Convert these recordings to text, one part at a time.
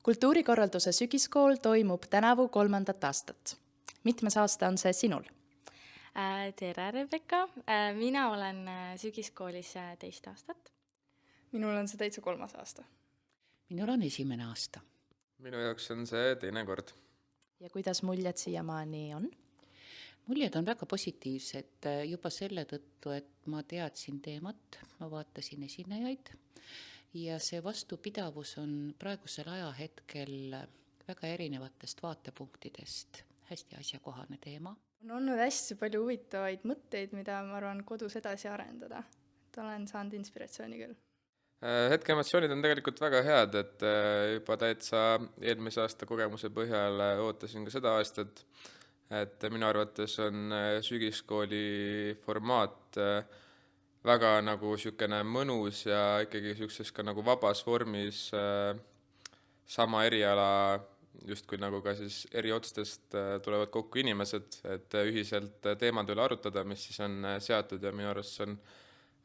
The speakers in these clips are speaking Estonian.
Kultuurikorralduse sügiskool toimub tänavu 3. aastat. Mitmes aasta on see sinul? Tere, Rebecca! Mina olen sügiskoolis 2 aastat. Minul on see täitsa 3. aasta. Minul on 1. aasta. Minu jaoks on see teine kord. Ja kuidas muljed siiamaani on? Muljed on väga positiivsed juba selle tõttu, et ma teadsin teemat, ma vaatasin esinejaid ja see vastupidavus on praegusel ajahetkel väga erinevatest vaatepunktidest hästi asjakohane teema. On olnud hästi palju huvitavaid mõtteid, mida ma arvan kodus edasi arendada. Et olen saanud inspiratsiooni küll. Hetke emotsioonid on tegelikult väga head, et juba täitsa eelmise aasta kogemuse põhjal ootasin ka seda aastat, et minu arvates on sügiskooli formaat väga nagu sükene mõnus ja ikkagi sükses ka nagu vabas vormis sama eriala justkui nagu ka siis eri otstest tulevad kokku inimesed, et ühiselt teemade üle arutada, mis siis on seatud ja minu arust on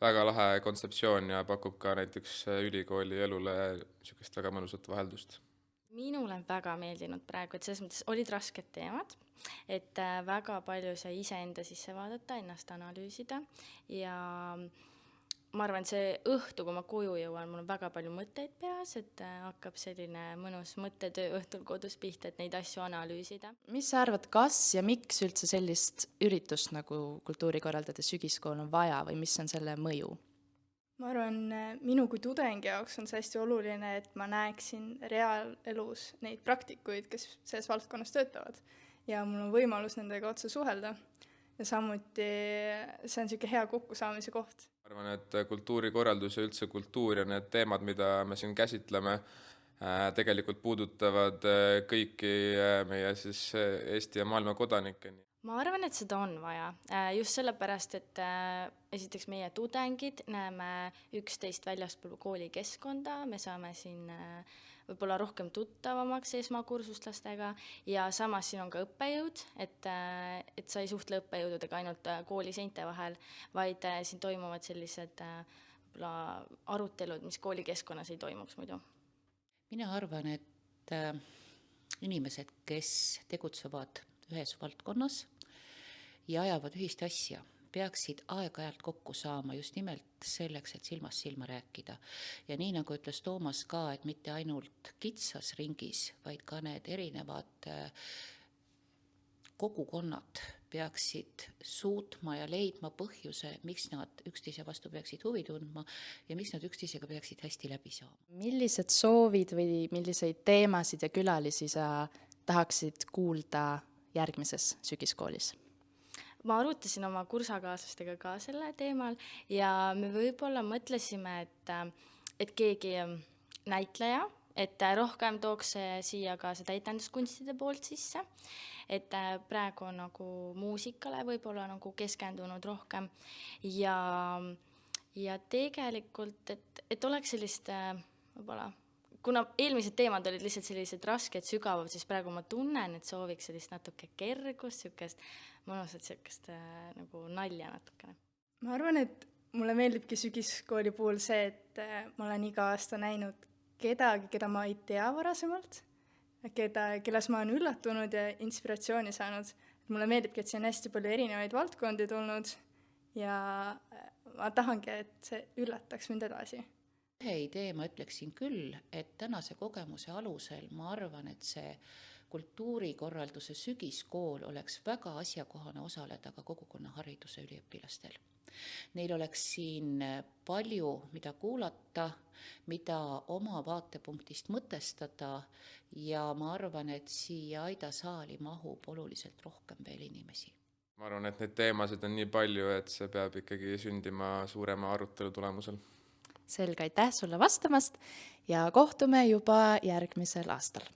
väga lahe kontseptsioon ja pakub ka näiteks ülikooli elule niisugust väga mõnusat vaheldust. Minule on väga meeldinud praegu, et selles mõttes olid rasked teemad, et väga palju sai iseenda sisse vaadata, ennast analüüsida ja ma arvan, see õhtu, kui ma koju jõuan, mul on väga palju mõtteid peas, et hakkab selline mõnus mõttetöö õhtul kodus pihta, et neid asju analüüsida. Mis sa arvad, kas ja miks üldse sellist üritust nagu kultuurikorraldajate sügiskool on vaja või mis on selle mõju? Ma arvan, minu kui tudengi jaoks on see hästi oluline, et ma näeksin reaalelus neid praktikuid, kes selles valdkonnas töötavad ja mul on võimalus nendega otse suhelda. Ja samuti see on niisugune hea kokkusaamise koht. Ma arvan, et kultuurikorraldus ja üldse kultuur ja need teemad, mida me siin käsitleme, tegelikult puudutavad kõiki meie siis Eesti ja maailma kodanikke. Ma arvan, et seda on vaja. Just sellepärast, et esiteks meie tudengid näeme üksteist väljaspool koolikeskkonda, me saame siin võib-olla rohkem tuttavamaks esmakursuslastega ja samas siin on ka õppejõud, et sa ei suhtle õppejõududega ainult kooli seinte vahel, vaid siin toimuvad sellised arutelud, mis koolikeskkonnas ei toimuks muidu. Mina arvan, et inimesed, kes tegutsevad ühes valdkonnas ja ajavad ühist asja, peaksid aeg-ajalt kokku saama just nimelt selleks, et silmast silma rääkida. Ja nii nagu ütles Toomas ka, et mitte ainult kitsas ringis, vaid ka need erinevad kogukonnad peaksid suutma ja leidma põhjuse, miks nad üksteise vastu peaksid huvi tundma ja miks nad üksteisega peaksid hästi läbi saama. Millised soovid või milliseid teemasid ja külalisi sa tahaksid kuulda järgmises sügiskoolis? Ma arutasin oma kursakaaslastega ka selle teemal ja me võib-olla mõtlesime, et keegi näitleja, et rohkem tooks siia ka seda etenduskunstide poolt sisse, et praegu on nagu muusikale võib-olla nagu keskendunud rohkem ja tegelikult, et oleks sellist võib-olla, kuna eelmised teemad olid lihtsalt sellised rasked, sügavad, siis praegu ma tunnen, et sooviks sellist natuke kergust, sükest mõnusat sükest nagu nalja natukene. Ma arvan, et mulle meeldibki sügiskooli puhul see, et ma olen iga aasta näinud kedagi, keda ma ei tea varasemalt, kelles ma olen üllatunud ja inspiratsiooni saanud. Mulle meeldibki, et siin on hästi palju erinevaid valdkondi tulnud ja ma tahangi, et see üllataks mind edasi. Ühe idee ma ütleksin küll, et tänase kogemuse alusel ma arvan, et see kultuurikorralduse sügiskool oleks väga asjakohane osaleda ka kogukonnahariduse üliõpilastel. Neil oleks siin palju, mida kuulata, mida oma vaatepunktist mõtestada ja ma arvan, et siia Aida saali mahub oluliselt rohkem veel inimesi. Ma arvan, et neid teemasid on nii palju, et see peab ikkagi sündima suurema arutelu tulemusel. Selge, aitäh sulle vastamast ja kohtume juba järgmisel aastal.